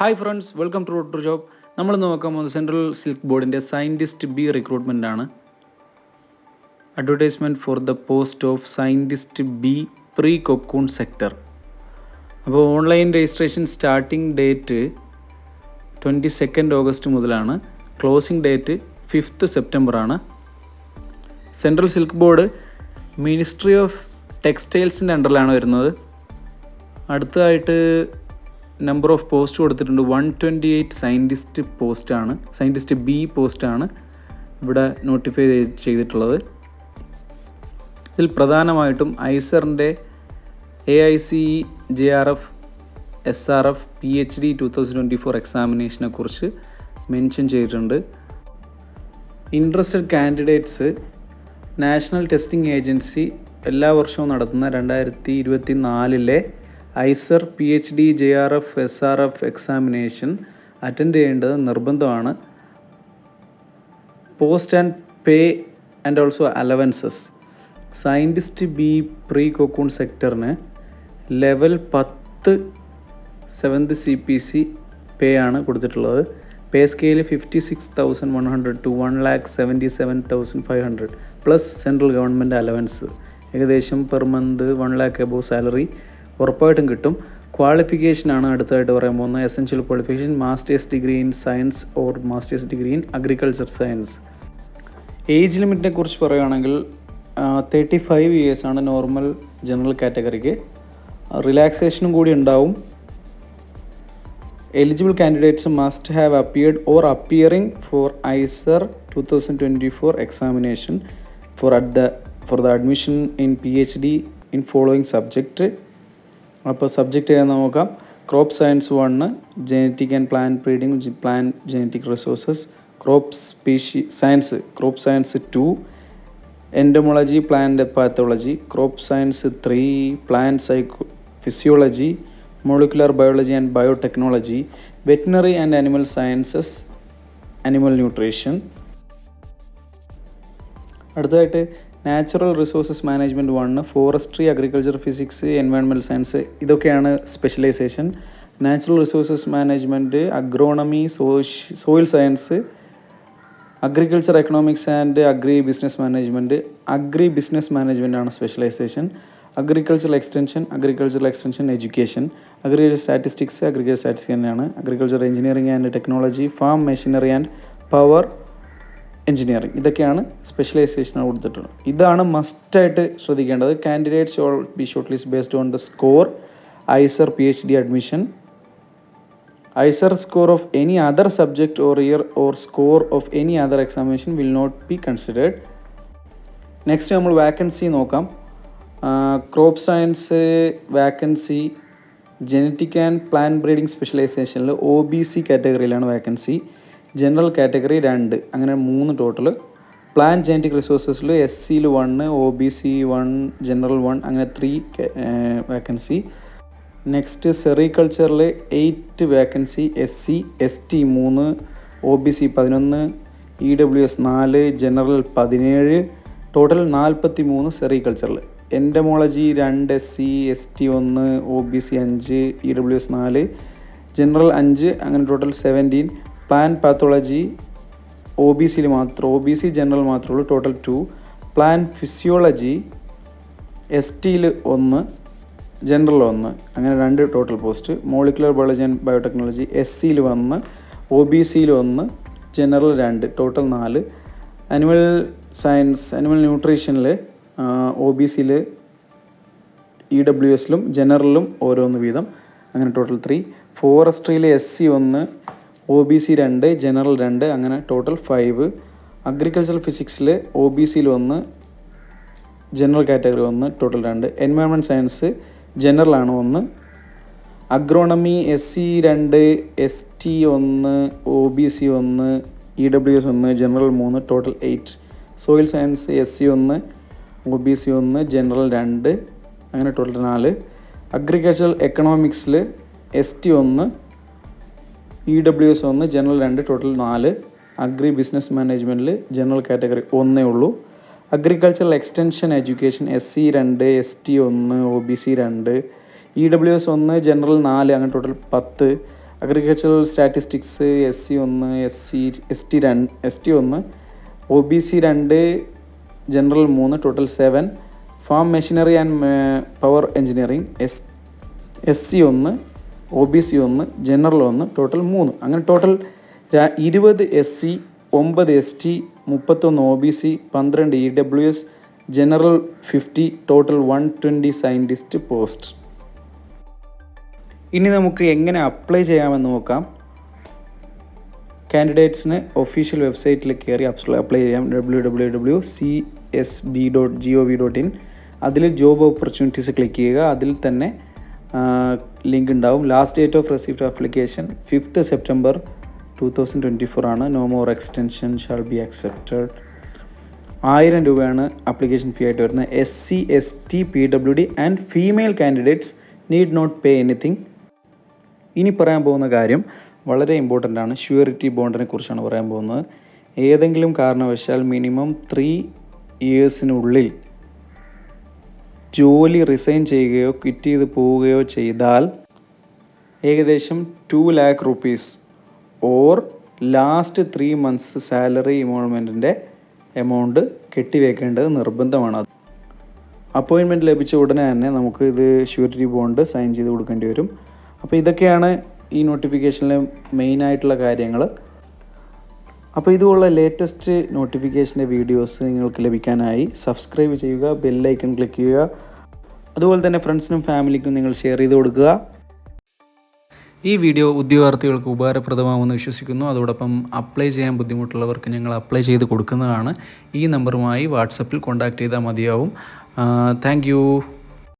Hi friends, welcome to road to job. നമ്മൾ നോക്കാൻ പോകുന്നത് സെൻട്രൽ സിൽക്ക് ബോർഡിൻ്റെ സയൻറ്റിസ്റ്റ് ബി റിക്രൂട്ട്മെൻ്റ് ആണ്. Advertisement for the post of scientist B pre cocoon sector. അപ്പോൾ online registration starting date 22 August മുതലാണ്. Closing date 5 September ആണ്. Central silk board ministry of ടെക്സ്റ്റൈൽസിൻ്റെ അണ്ടറിലാണ് വരുന്നത്. അടുത്തതായിട്ട് നമ്പർ ഓഫ് പോസ്റ്റ് കൊടുത്തിട്ടുണ്ട്. 128 സയൻറ്റിസ്റ്റ് ബി പോസ്റ്റാണ് ഇവിടെ നോട്ടിഫൈ ചെയ്തിട്ടുള്ളത്. ഇതിൽ പ്രധാനമായിട്ടും ഐസറിൻ്റെ AICJRF SRF PhD 2024 എക്സാമിനേഷനെ കുറിച്ച് മെൻഷൻ ചെയ്തിട്ടുണ്ട്. Interested candidates national testing agency എല്ലാ വർഷവും നടത്തുന്ന 2024 ICAR PhD JRF SRF examination attend ചെയ്യേണ്ടത് നിർബന്ധമാണ്. Post and pay and also allowances. Scientist B pre cocoon സെക്ടറിന് ലെവൽ 10 7th CPC പേ ആണ് കൊടുത്തിട്ടുള്ളത്. Pay scale 56,100 to 1,77,500 plus central government allowance. ഏകദേശം per month 1 lakh above salary ഉറപ്പായിട്ടും കിട്ടും. ക്വാളിഫിക്കേഷനാണ് അടുത്തായിട്ട് പറയാൻ പോകുന്നത്. Essential qualification masters degree in science or masters degree in agriculture science. Age ലിമിറ്റിനെ കുറിച്ച് പറയുകയാണെങ്കിൽ 35 years ആണ് നോർമൽ ജനറൽ കാറ്റഗറിക്ക്. റിലാക്സേഷനും കൂടി ഉണ്ടാവും. Eligible candidates must have appeared or appearing for ICAR 2024 examination for the admission in PhD in following subject. അപ്പോൾ subject ഏതാണെന്ന് നോക്കാം. Crop science 1, genetic and plant breeding, plant genetic resources. Crop science 2, entomology, plant pathology. Crop science 3, plant physiology, molecular biology and biotechnology. Veterinary and animal sciences, animal nutrition. അടുത്തതായിട്ട് natural resources management 1, forestry, agriculture, physics, environmental science. ഇതൊക്കെയാണ് specialisation. Natural resources management, agronomy, soil science, agriculture economics and agri business management ആണ് specialisation. Agricultural extension education. Agriculture statistics തന്നെയാണ്. Agriculture engineering and technology, farm machinery and power engineering. ഇതൊക്കെയാണ് specialisation കൊടുത്തിട്ടുള്ളത്. ഇതാണ് മസ്റ്റായിട്ട് ശ്രദ്ധിക്കേണ്ടത്. Candidates all be short list based on the score ICAR PhD admission. ICAR score of any other subject or year or score of any other examination will not be considered. Next നമ്മൾ vacancy നോക്കാം. Crop science vacancy genetic and plant breeding സ്പെഷ്യലൈസേഷനിൽ OBC കാറ്റഗറിയിലാണ് vacancy. General category 2, അങ്ങനെ 3 total. Plant genetic റിസോഴ്സസിൽ SCയിൽ 1, OBC 1, general 1, അങ്ങനെ 3 vacancy. Next സെറികൾച്ചറിൽ 8 vacancy. SC ST 3, OBC 11, EWS 4, general 17, total 43 സെറികൾച്ചറിൽ. Entomology 2, SC ST 1, OBC 5, EWS 4, general 5, അങ്ങനെ total 17. Plant pathology OBC general മാത്രമേ ഉള്ളൂ, ടോട്ടൽ 2. പ്ലാന്റ് ഫിസിയോളജി STയിൽ 1, ജനറൽ 1, അങ്ങനെ 2 total post. Molecular biology and biotechnology SCയിൽ 1, OBCയിൽ 1, general 2, total 4. Animal science animal ന്യൂട്രീഷനിൽ OBCയിൽ EWSലും ജനറലും ഓരോന്ന് വീതം, അങ്ങനെ ടോട്ടൽ 3. ഫോറസ്ട്രിയിൽ SC 1, OBC 2, ജനറൽ 2, അങ്ങനെ ടോട്ടൽ 5. അഗ്രികൾച്ചറൽ ഫിസിക്സിൽ OBCയിൽ 1, general category 1, total 2. Environment science ജനറലാണ് 1. Agronomy SC 2, ST 1, OBC 1, EWS 1, general 3, total 8. Soil science SC 1, OBC 1, general 2, അങ്ങനെ ടോട്ടൽ 4. അഗ്രികൾച്ചറൽ എക്കണോമിക്സിൽ ST 1, EWS 1, general 2, total 4. Agri business മാനേജ്മെൻറ്റിൽ general category 1 ഉള്ളൂ. Agricultural extension education SC 2, ST 1, OBC 2, EWS 1, general 4, അങ്ങനെ total 10. Agricultural statistics SC 1, ST 1, OBC 2, general 3, total 7. Farm machinery and power engineering SC 1, OBC 1, general 1, total 3. അങ്ങനെ total 20 SC, 9 ST, 31 OBC, 12 EWS, general 50, total 120 scientist post. ഇനി നമുക്ക് എങ്ങനെ apply ചെയ്യാമെന്ന് നോക്കാം. കാൻഡിഡേറ്റ്സിന് official വെബ്സൈറ്റിൽ കയറി apply ചെയ്യാം. www.csb.gov.in. അതിൽ ജോബ് ഓപ്പർച്യൂണിറ്റീസ് ക്ലിക്ക് ചെയ്യുക. അതിൽ തന്നെ ലിങ്ക് ഉണ്ടാവും. Last date of receipt application 5th September 2024 ആണ്. No more extension shall be accepted. 1000 രൂപയാണ് ആപ്ലിക്കേഷൻ ഫീ ആയിട്ട് വരുന്നത്. SC, ST, PWD and female candidates need not pay anything. ഇനി പറയാൻ പോകുന്ന കാര്യം വളരെ ഇമ്പോർട്ടൻ്റ് ആണ്. ഷ്യൂരിറ്റി ബോണ്ടിനെ കുറിച്ചാണ് പറയാൻ പോകുന്നത്. ഏതെങ്കിലും കാരണവശാൽ മിനിമം 3 ഇയേഴ്സിനുള്ളിൽ ജോലി റിസൈൻ ചെയ്യുകയോ ക്വിറ്റ് ചെയ്ത് പോവുകയോ ചെയ്താൽ ഏകദേശം 2 lakh rupees or last 3 months salary ഇൻവോൾവ്മെൻറ്റിൻ്റെ എമൗണ്ട് കെട്ടിവെക്കേണ്ടത് നിർബന്ധമാണ്. അപ്പോയിൻമെൻറ്റ് ലഭിച്ച ഉടനെ തന്നെ നമുക്ക് ഇത് ഷ്യൂരിറ്റി ബോണ്ട് സൈൻ ചെയ്ത് കൊടുക്കേണ്ടി വരും. അപ്പോൾ ഇതൊക്കെയാണ് ഈ നോട്ടിഫിക്കേഷനിലെ മെയിനായിട്ടുള്ള കാര്യങ്ങൾ. അപ്പോൾ ഇതുപോലുള്ള ലേറ്റസ്റ്റ് നോട്ടിഫിക്കേഷൻ്റെ വീഡിയോസ് നിങ്ങൾക്ക് ലഭിക്കാനായി സബ്സ്ക്രൈബ് ചെയ്യുക, ബെല്ലൈക്കൺ ക്ലിക്ക് ചെയ്യുക. അതുപോലെ തന്നെ ഫ്രണ്ട്സിനും ഫാമിലിക്കും നിങ്ങൾ ഷെയർ ചെയ്ത് കൊടുക്കുക. ഈ വീഡിയോ ഉദ്യോഗാർത്ഥികൾക്ക് ഉപകാരപ്രദമാകുമെന്ന് വിശ്വസിക്കുന്നു. അതോടൊപ്പം അപ്ലൈ ചെയ്യാൻ ബുദ്ധിമുട്ടുള്ളവർക്ക് ഞങ്ങൾ അപ്ലൈ ചെയ്ത് കൊടുക്കുന്നതാണ്. ഈ നമ്പറുമായി വാട്സപ്പിൽ കോൺടാക്റ്റ് ചെയ്താൽ മതിയാവും. Thank you.